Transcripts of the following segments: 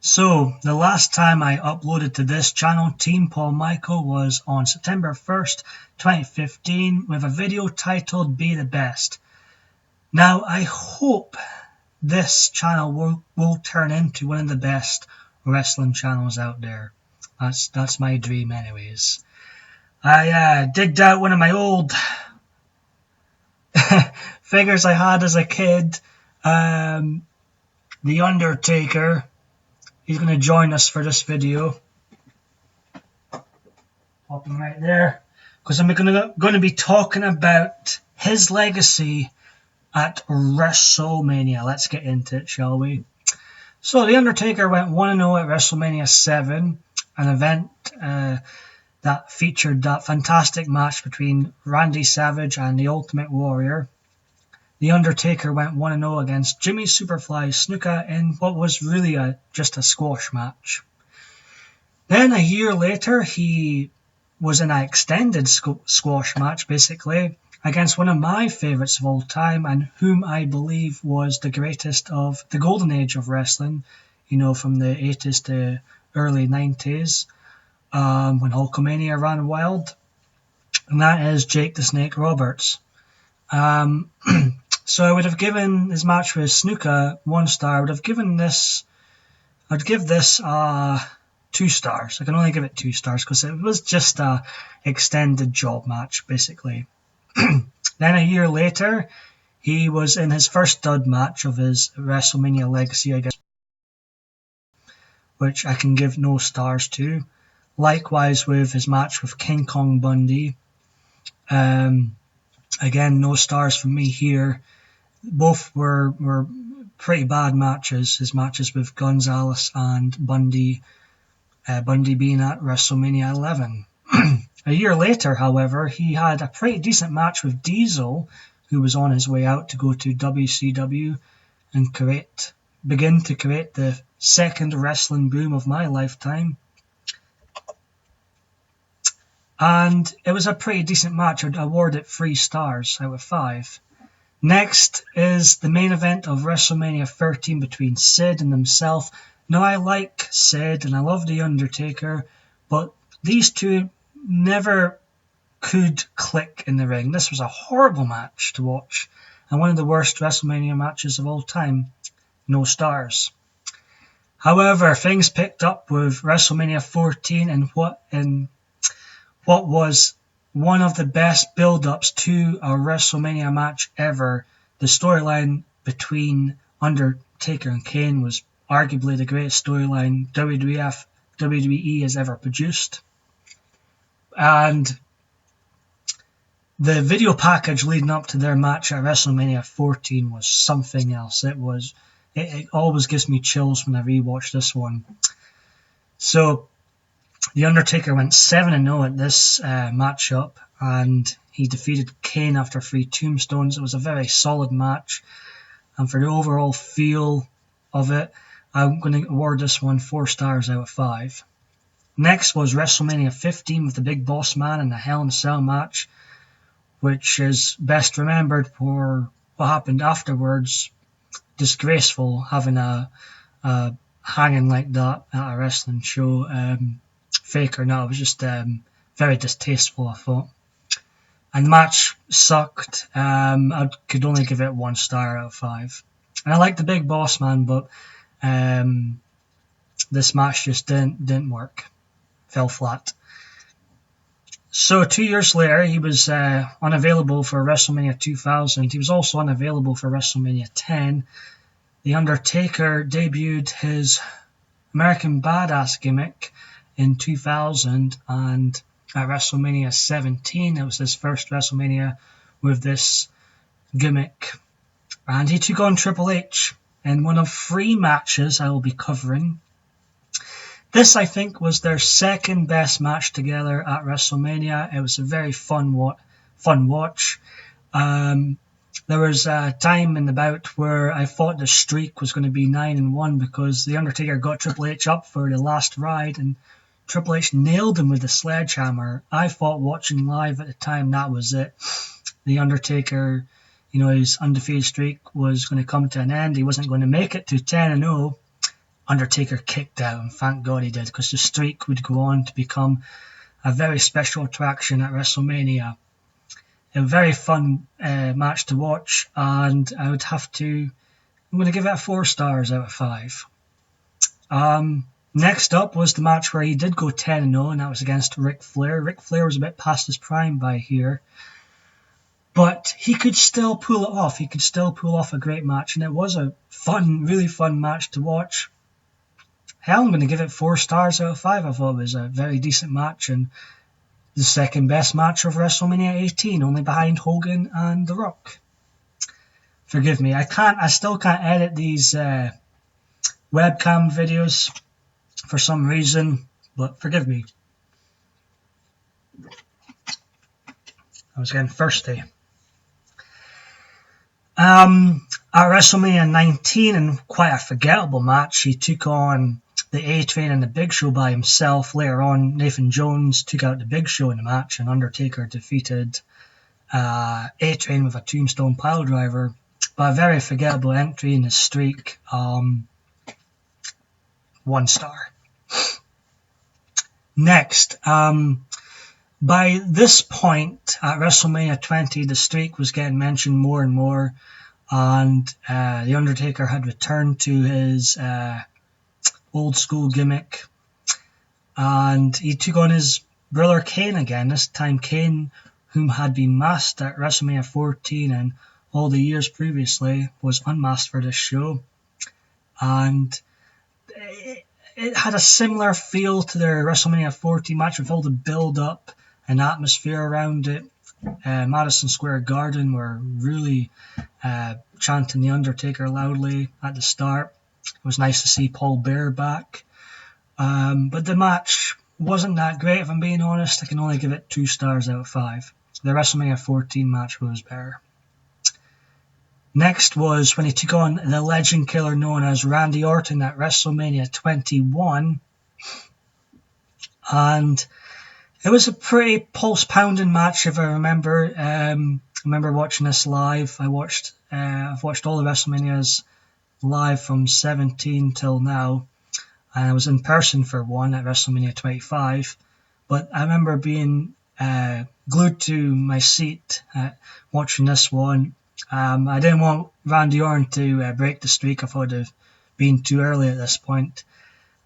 So, the last time I uploaded to this channel, Team Paul Michael, was on September 1st, 2015, with a video titled Be the Best. Now, I hope this channel will turn into one of the best wrestling channels out there. That's my dream anyways. I digged out one of my old figures I had as a kid. The Undertaker. He's going to join us for this video. Popping right there. Because I'm going to be talking about his legacy at WrestleMania. Let's get into it, shall we? So, The Undertaker went 1-0 at WrestleMania 7, an event that featured that fantastic match between Randy Savage and the Ultimate Warrior. The Undertaker went 1-0 against Jimmy Superfly Snuka in what was really just a squash match. Then a year later, he was in an extended squash match, basically, against one of my favourites of all time, and whom I believe was the greatest of the golden age of wrestling, from the 80s to early 90s, when Hulkamania ran wild, and that is Jake the Snake Roberts. So I would have given his match with Snuka 1 star. I'd give this 2 stars. I can only give it 2 stars because it was just a extended job match, basically. Then a year later, he was in his first stud match of his WrestleMania legacy, I guess, which I can give no stars to. Likewise with his match with King Kong Bundy. Again, no stars from me here. Both were pretty bad matches. His matches with Gonzalez and Bundy, Bundy being at WrestleMania 11. A year later, however, he had a pretty decent match with Diesel, who was on his way out to go to WCW and begin to create the second wrestling boom of my lifetime. And it was a pretty decent match. I'd award it 3 stars out of 5. Next is the main event of WrestleMania 13 between Sid and himself. Now, I like Sid and I love The Undertaker, but these two never could click in the ring. This was a horrible match to watch and one of the worst WrestleMania matches of all time. No stars. However, things picked up with WrestleMania 14 and what was one of the best build-ups to a WrestleMania match ever. The storyline between Undertaker and Kane was arguably the greatest storyline WWE has ever produced. And the video package leading up to their match at WrestleMania 14 was something else. It always gives me chills when I rewatch this one. So, The Undertaker went 7-0 at this matchup, and he defeated Kane after 3 tombstones. It was a very solid match, and for the overall feel of it, I'm going to award this one 4 stars out of 5. Next was WrestleMania 15 with the Big Boss Man in the Hell in a Cell match, which is best remembered for what happened afterwards. Disgraceful having a hanging like that at a wrestling show. Fake or not, it was just very distasteful, I thought. And the match sucked. I could only give it 1 star out of 5. And I like the Big Boss Man, but this match just didn't work. Fell flat. So 2 years later, he was unavailable for WrestleMania 2000. He was also unavailable for WrestleMania 10. The Undertaker debuted his American Badass gimmick in 2000, and at WrestleMania 17, it was his first WrestleMania with this gimmick. And he took on Triple H in one of 3 matches I will be covering. This, I think, was their second best match together at WrestleMania. It was a very fun watch. There was a time in the bout where I thought the streak was going to be 9-1 because The Undertaker got Triple H up for the last ride and Triple H nailed him with the sledgehammer. I thought watching live at the time that was it. The Undertaker, his undefeated streak was going to come to an end. He wasn't going to make it to 10-0. Undertaker kicked out, and thank God he did, because the streak would go on to become a very special attraction at WrestleMania. A very fun match to watch, and I would have to, I'm going to give it 4 stars out of 5. Next up was the match where he did go 10-0, and that was against Ric Flair. Ric Flair was a bit past his prime by here, but he could still pull it off. He could still pull off a great match, and it was a fun, really fun match to watch. Hell, I'm going to give it 4 stars out of 5. I thought it was a very decent match, and the second best match of WrestleMania 18, only behind Hogan and The Rock. Forgive me, I still can't edit these webcam videos for some reason, but forgive me. I was getting thirsty. At WrestleMania 19, in quite a forgettable match, he took on the A-Train and the Big Show by himself. Later on, Nathan Jones took out the Big Show in the match, and Undertaker defeated A-Train with a Tombstone Piledriver. But a very forgettable entry in his streak. 1 star. Next, by this point at WrestleMania 20, the streak was getting mentioned more and more, and The Undertaker had returned to his old school gimmick, and he took on his brother Kane again. This time Kane, whom had been masked at WrestleMania 14 and all the years previously, was unmasked for this show, and it had a similar feel to their WrestleMania 14 match with all the build-up and atmosphere around it. Madison Square Garden were really chanting The Undertaker loudly at the start. It was nice to see Paul Bearer back. But the match wasn't that great, if I'm being honest. I can only give it 2 stars out of 5. The WrestleMania 14 match was better. Next was when he took on the legend killer known as Randy Orton at WrestleMania 21. And it was a pretty pulse-pounding match, if I remember. I remember watching this live. I've watched all the WrestleManias live from 17 till now. And I was in person for one at WrestleMania 25. But I remember being glued to my seat watching this one. I didn't want Randy Orton to break the streak. I thought it would have been too early at this point.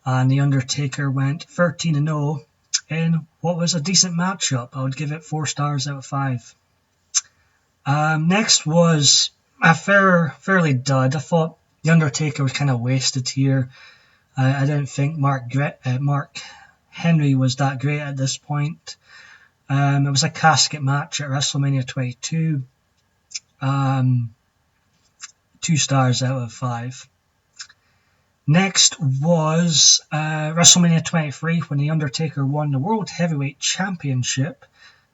And The Undertaker went 13-0 in what was a decent matchup. I would give it 4 stars out of 5. Next was a fairly dud. I thought The Undertaker was kind of wasted here. I didn't think Mark Henry was that great at this point. It was a casket match at WrestleMania 22. 2 stars out of 5. Next was WrestleMania 23, when The Undertaker won the World Heavyweight Championship,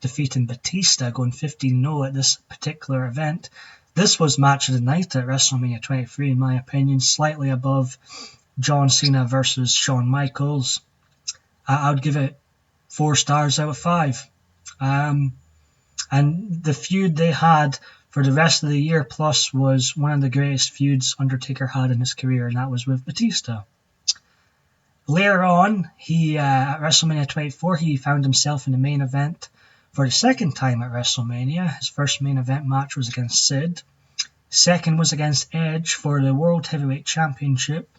defeating Batista, going 15-0 at this particular event. This was match of the night at WrestleMania 23, in my opinion, slightly above John Cena versus Shawn Michaels. I would give it 4 stars out of 5. And the feud they had for the rest of the year plus was one of the greatest feuds Undertaker had in his career, and that was with Batista. Later on, at WrestleMania 24, he found himself in the main event for the second time at WrestleMania. His first main event match was against Sid. Second was against Edge for the World Heavyweight Championship,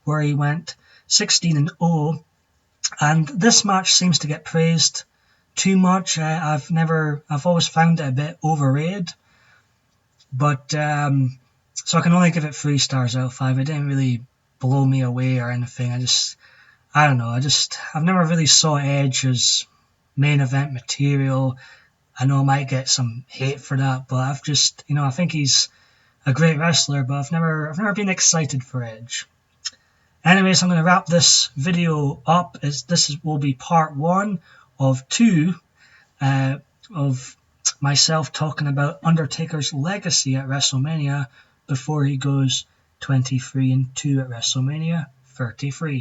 where he went 16-0. And this match seems to get praised too much. I've always found it a bit overrated. But, so I can only give it 3 stars out of 5. It didn't really blow me away or anything. I don't know. I've never really saw Edge as main event material. I know I might get some hate for that, but I think he's a great wrestler, but I've never been excited for Edge. Anyways, I'm going to wrap this video up. This will be part 1 of 2 of myself talking about Undertaker's legacy at WrestleMania before he goes 23-2 at WrestleMania 33.